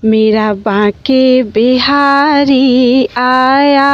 मेरा बांके बिहारी आया,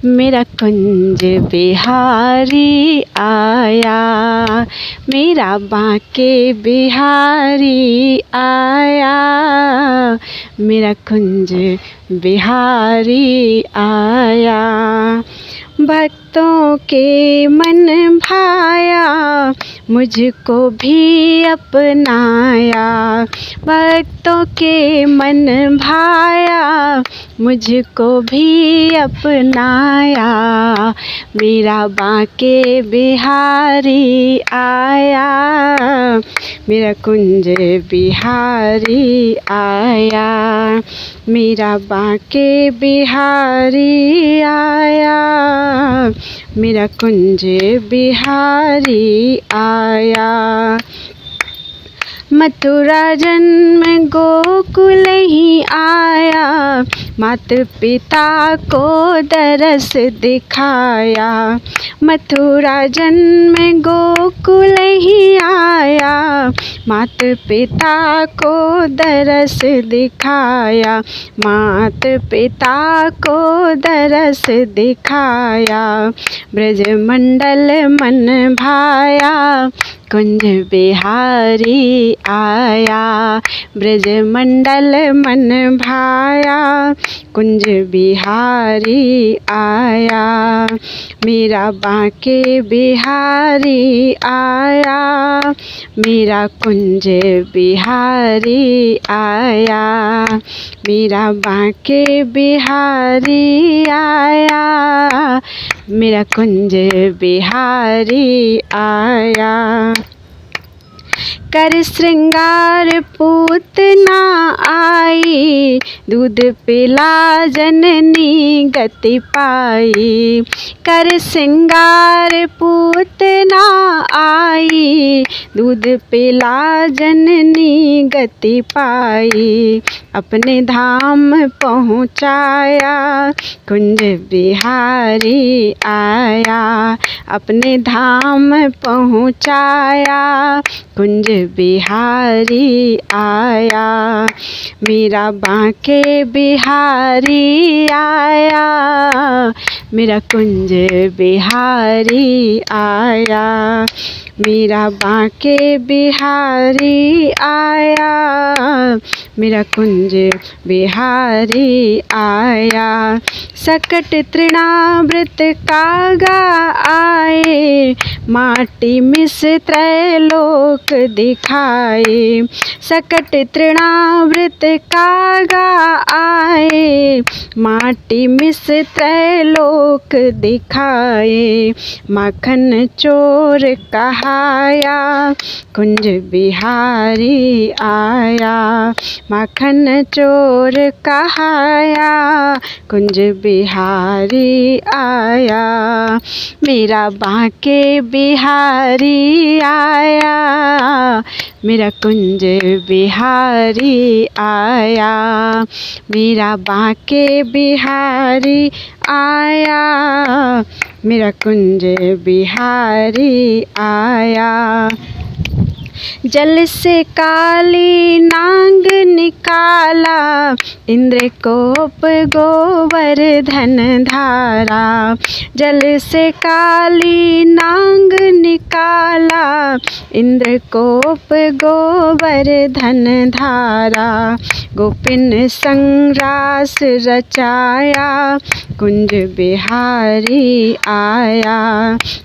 मेरा कुंज बिहारी आया। मेरा बांके बिहारी आया, मेरा कुंज बिहारी आया। भक्तों के मन भाया, मुझको भी अपनाया। भक्तों के मन भाया, मुझको भी अपनाया। मेरा बांके बिहारी आया, मेरा कुंज बिहारी आया। मेरा बांके बिहारी आया, मेरा कुंज बिहारी आया। मथुरा जन्म गोकुल ही आया, माता पिता को दरस दिखाया। मथुरा जन्म गोकुल ही आया, माता पिता को दरस दिखाया। माता पिता को दरस दिखाया। ब्रजमंडल मन भाया, कुंज बिहारी आया। ब्रजमंडल मन भाया, कुंज बिहारी आया। मेरा बांके बिहारी आया, मेरा कुंज बिहारी आया। मेरा बांके बिहारी आया, मेरा कुंज बिहारी आया। कर श्रृंगार पूतना आई, दूध पिला जननी गति पाई। कर श्रृंगार पूतना आई, दूध पिला जननी गति पाई। अपने धाम पहुँचाया, कुंज बिहारी आया। अपने धाम पहुँचाया, कुंज बिहारी आया। मेरा बांके बिहारी आया, मेरा कुंज बिहारी आया। मेरा बांके बिहारी आया, मेरा कुंज बिहारी आया। सकट तृणावृत कागा आए, माटी मिस त्रैलोक दिखाए। सकट तृणावृत कागा आए, माटी मिस त्रैलोक दिखाए। माखन चोर कहाया, कुंज बिहारी आया। माखन चोर कहाया, कुंज बिहारी आया। मेरा बांके बिहारी आया, मेरा कुंज बिहारी आया। मेरा बांके बिहारी आया, मेरा कुंज बिहारी आया। जल से काली नांग निकाला, इंद्र कोप गोवर्धन धारा। जल से काली नांग निकाला, इंद्र कोप गोवर्धन धारा। गोपिन संग्रास रचाया, कुंज बिहारी आया।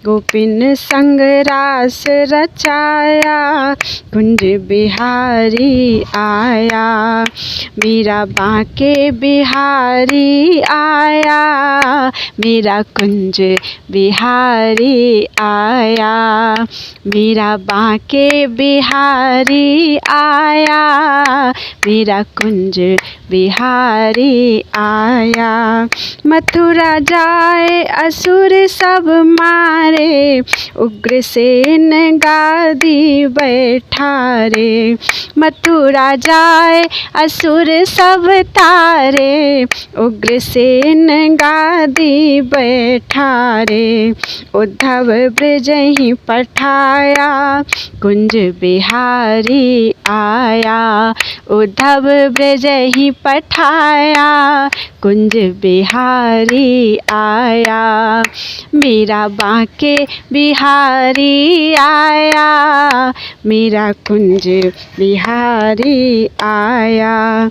गोपिन संग्रास रचाया, कुंज बिहारी आया। मेरा बांके बिहारी आया, मेरा कुंज बिहारी आया। मेरा बांके बिहारी आया, मेरा कुंज बिहारी आया। मथुरा जाए असुर सब मारे, उग्रसेन गादी बैठा रे। मथुरा जाए असुर सब तारे, उग्रसेन गादी बैठा रे। उद्धव ब्रज ही पठाया, कुंज बिहारी आया। उद्धव ब्रज ही पठाया, कुंज बिहारी आया। मेरा बांके बिहारी आया, मेरा कुंज बिहारी आया।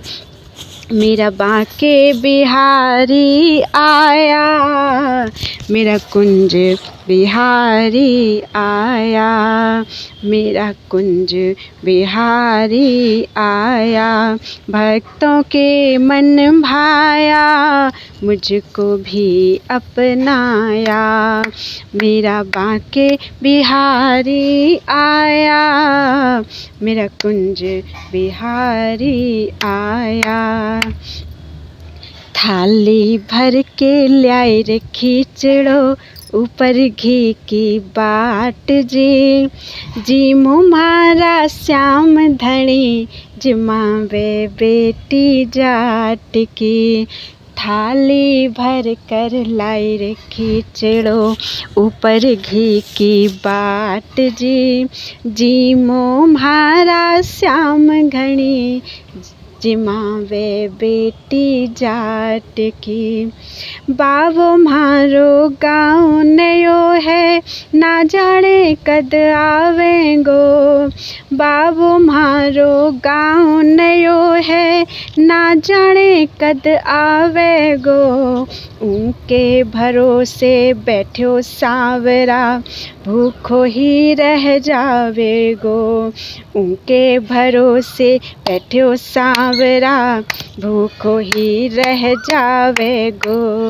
मेरा बांके बिहारी आया, मेरा कुंज बिहारी आया। मेरा कुंज बिहारी आया। भक्तों के मन भाया, मुझको भी अपनाया। मेरा बांके बिहारी आया, मेरा कुंज बिहारी आया। थाली भर के ल्याए रे खिचड़ो, ऊपर घी की बाट जी। जी मुम्हारा श्याम धनी, जिमावे बेटी जाट की। थाली भर कर लाई रे खिचड़ो, ऊपर घी की बाट जी। जी मुम्हारा श्याम घनी, जिमावे बेटी जाट की। बाबो म्हारो गाँव नयो है, ना जाने कद आवेंगो। बाबो म्हारो गाँव नयो है, ना जाने कद आवेगो। उनके भरोसे बैठो सांवरा, भूखो ही रह जावेगो। उनके भरोसे बैठो सांवरा, भूखो ही रह जावेगो।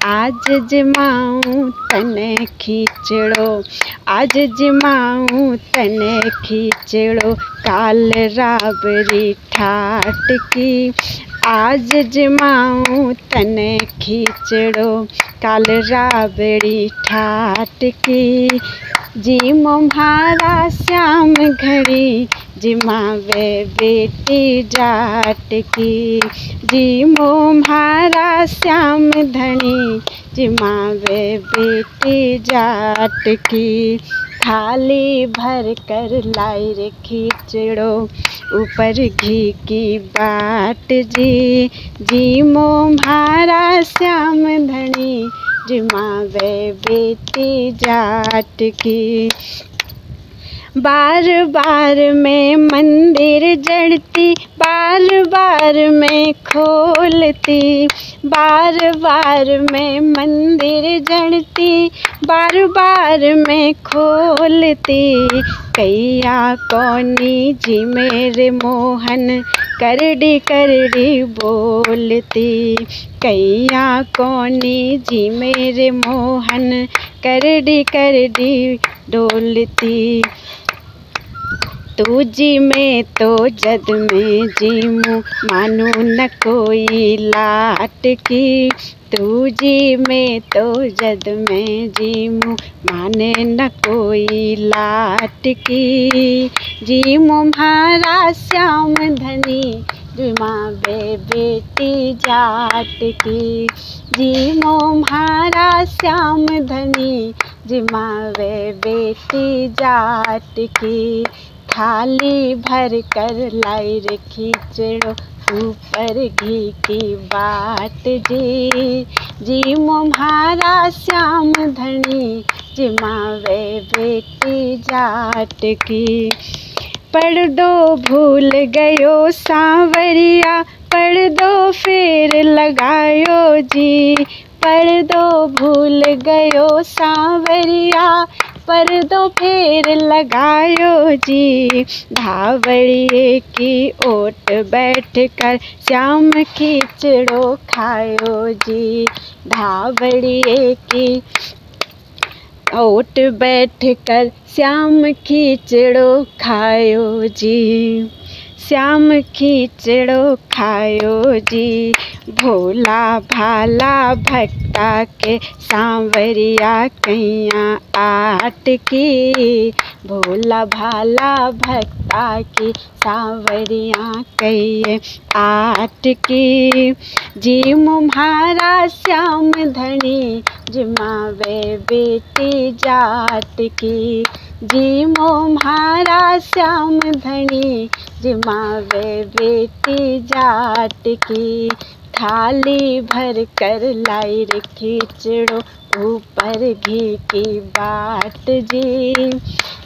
आज जिमाऊं तने खिचड़ो, आज जिमाऊं तने खिचड़ो, काल राबरी ठाट की। आज जिमाऊं तने खिचड़ो, काल राबड़ी ठाट की। जी मुम्हारा श्याम घड़ी, जिमावे बेटी जाट की। जी मुम्हारा श्याम धनी, जिमावे बेटी जाट की। थाली भर कर लाई रे खिचड़ो, ऊपर घी की बाट जी। जी मुम्हारा श्याम धनी, जिमावे बेटी जाट की। बार बार में मंदिर जड़ती, बार बार में खोलती। बार बार में मंदिर जड़ती, बार बार में खोलती। कैया कौनी जी मेरे मोहन, करड़ी करड़ी बोलती। कैया कौनी जी मेरे मोहन, करड़ी करड़ी डोलती। तू जी में तो जद में जीमू, मानू न कोई लाट की। तू जी में तो जद में जीमू, माने न कोई लाट की। जी मुम्हारा श्याम धनी, जिमावे बेटी जाट की। जी मुम्हारा श्याम धनी, जिमावे बेटी जाट की। थाली भर कर लाई रे खिचड़ो, ऊपर घी की बाट जी। जी मुम्हारा श्याम धनी, जिमावे बेटी जाट की। पर्दो भूल गयो सांवरिया, पर्दो फेर लगायो जी। पर्दो भूल गयो सांवरिया, पर्दो फेर लगायो जी। धावड़िए की ओट बैठ कर श्याम खिचड़ो खायो जी। धावड़िए की ओट बैठ कर श्याम खिचड़ो खायो जी। श्याम खिचड़ो खायो जी। भोला भाला भक्ता के सांवरिया कैया आट की। भोला भाला भक्ता की सांवरिया कैये आट की। जी मुम्हारा श्याम धनी जिमावे बेटी जाट की। जी मुम्हारा श्याम धनी जिमावे बेटी जाट की। थाली भर कर लाई रे खिचड़ो ऊपर घी की बाट जी।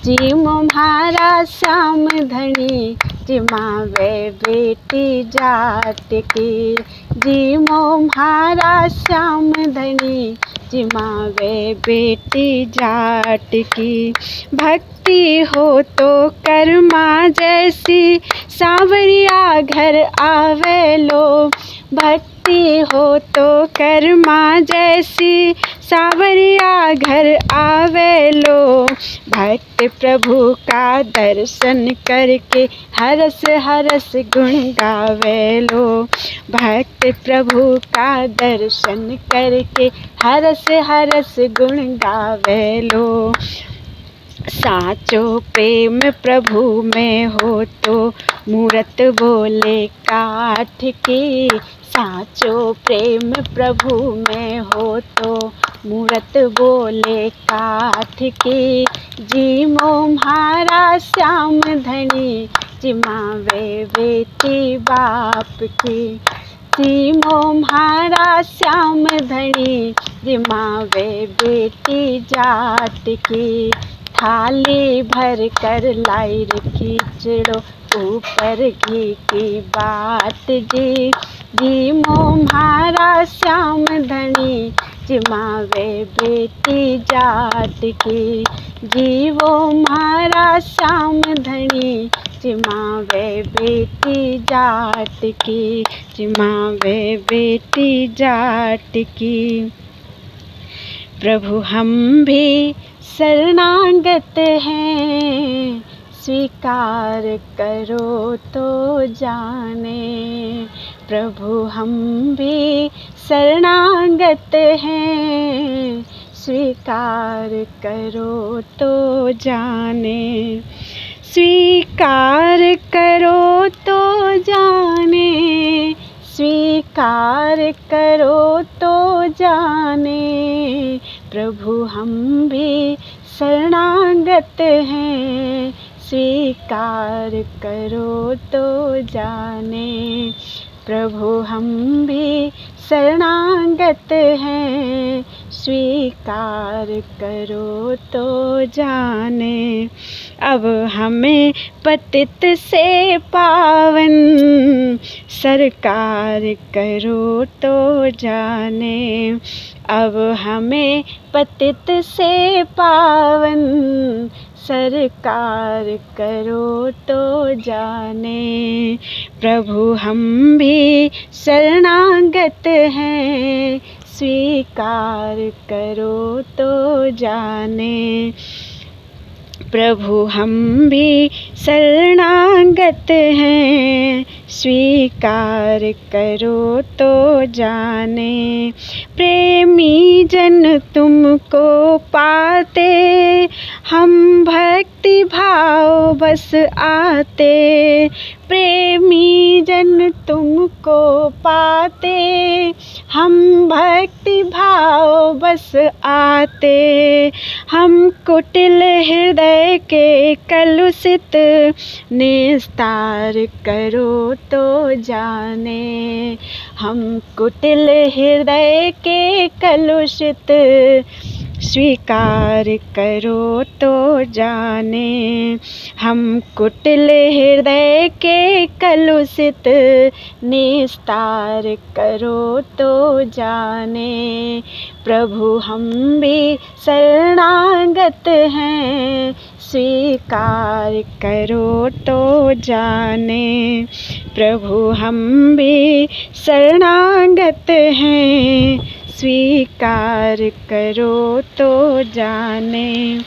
जी मुम्हारा श्याम धनी जिमावे बेटी जाट की। जी मुम्हारा श्याम धनी जिमावे बेटी जाट की। भक्ति हो तो कर्मा जैसी सांवरिया घर आवे लो। भक्ति हो तो कर्मा जैसी सांवरिया घर आवे लो। भक्त प्रभु का दर्शन करके हरस हरस गुण गावे लो। भक्त प्रभु का दर्शन करके हरस हरस गुण गावे लो। साचो प्रेम प्रभु में हो तो मूरत बोले काठ की। साचो प्रेम प्रभु में हो तो मूरत बोले काठ की। जी मुम्हारा श्याम धनी जिमावे बेटी बाप की। जी मुम्हारा श्याम धनी जिमावे बेटी जाट की। थाली भर कर लाई रे खिचड़ो ऊपर घी की बाट जी। जी मुम्हारा श्याम धनी जिमावे बेटी जाट की। जी मुम्हारा श्याम धनी जिमावे बेटी जाट की। जिमावे बेटी जाट की। प्रभु हम भी शरणागत हैं स्वीकार करो तो जाने। प्रभु हम भी शरणागत हैं स्वीकार करो तो जाने। स्वीकार करो तो जाने। स्वीकार करो तो जाने। प्रभु हम भी शरणागत हैं स्वीकार करो तो जाने। प्रभु हम भी शरणागत हैं स्वीकार करो तो जाने। अब हमें पतित से पावन सरकार करो तो जाने। अब हमें पतित से पावन सरकार करो तो जाने। प्रभु हम भी शरणागत हैं स्वीकार करो तो जाने। प्रभु हम भी शरणागत हैं स्वीकार करो तो जाने। प्रेमी जन तुमको पाते हम भक्ति भाव बस आते। प्रेमी जन तुमको पाते हम भक्ति भाव बस आते। हम कुटिल हृदय के कलुषित निस्तार करो तो जाने। हम कुटिल हृदय के कलुषित स्वीकार करो तो जाने। हम कुटिल हृदय के कलुषित निस्तार करो तो जाने। प्रभु हम भी शरणागत हैं स्वीकार करो तो जाने। प्रभु हम भी शरणागत हैं स्वीकार करो तो जाने।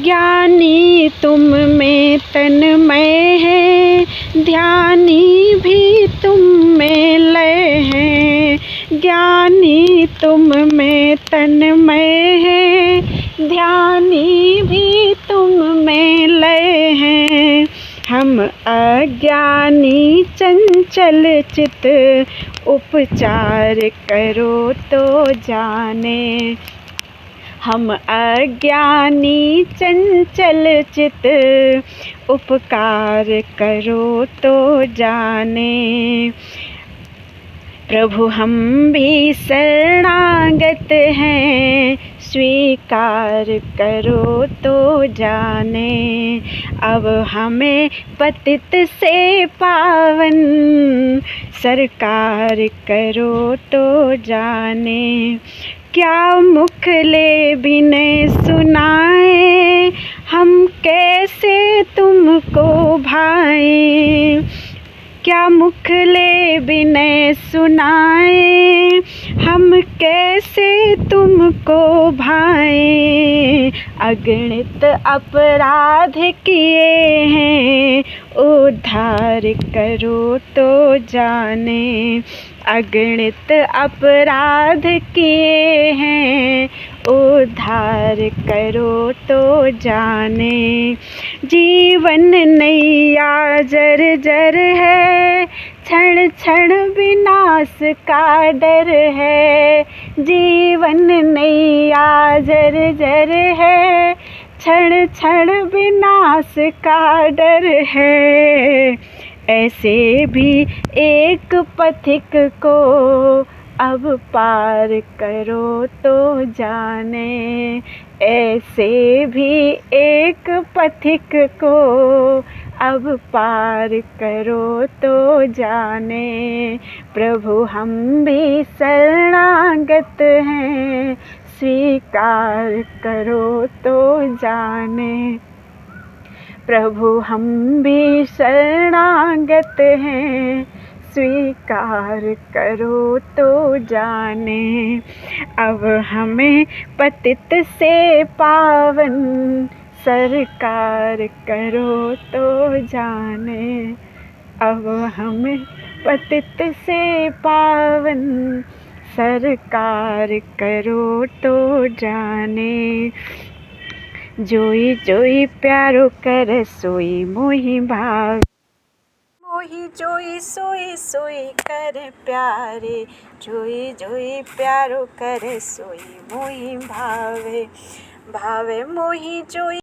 ज्ञानी तुम में तन्मय है ध्यानी भी तुम में लय है। भी तुम में तन्मय है, ध्यानी भी तुम में लय हैं। हम अज्ञानी चंचल चित, उपचार करो तो जाने। हम अज्ञानी चंचल चित, उपकार करो तो जाने। प्रभु हम भी शरणागत हैं, स्वीकार करो तो जाने। अब हमें पतित से पावन, सरकार करो तो जाने। क्या मुख ले विनय सुनाए, हम कैसे तुमको भाएं। क्या मुख ले विनय सुनाए, हम कैसे तुमको भाएं। अगणित अपराध किए हैं, उद्धार करो तो जाने। अगणित अपराध किए हैं, उद्धार करो तो जाने। जीवन नैया जर्जर है, क्षण क्षण विनाश का डर है। जीवन नैया जर्जर है, क्षण क्षण विनाश का डर है। ऐसे भी एक पथिक को, अब पार करो तो जाने। ऐसे भी एक पथिक को, अब पार करो तो जाने। प्रभु हम भी शरणागत हैं, स्वीकार करो तो जाने। प्रभु हम भी शरणागत हैं, स्वीकार करो तो जाने। अब हमें पतित से पावन, सरकार करो तो जाने। अब हमें पतित से पावन, सरकार करो तो जाने। जोई जोई प्यारो कर सोई मोहि भाव, मोहि जोई सोई सोई कर प्यारे। जोई जोई प्यारो कर सोई मोहि भावे, भावे मोहि जोई।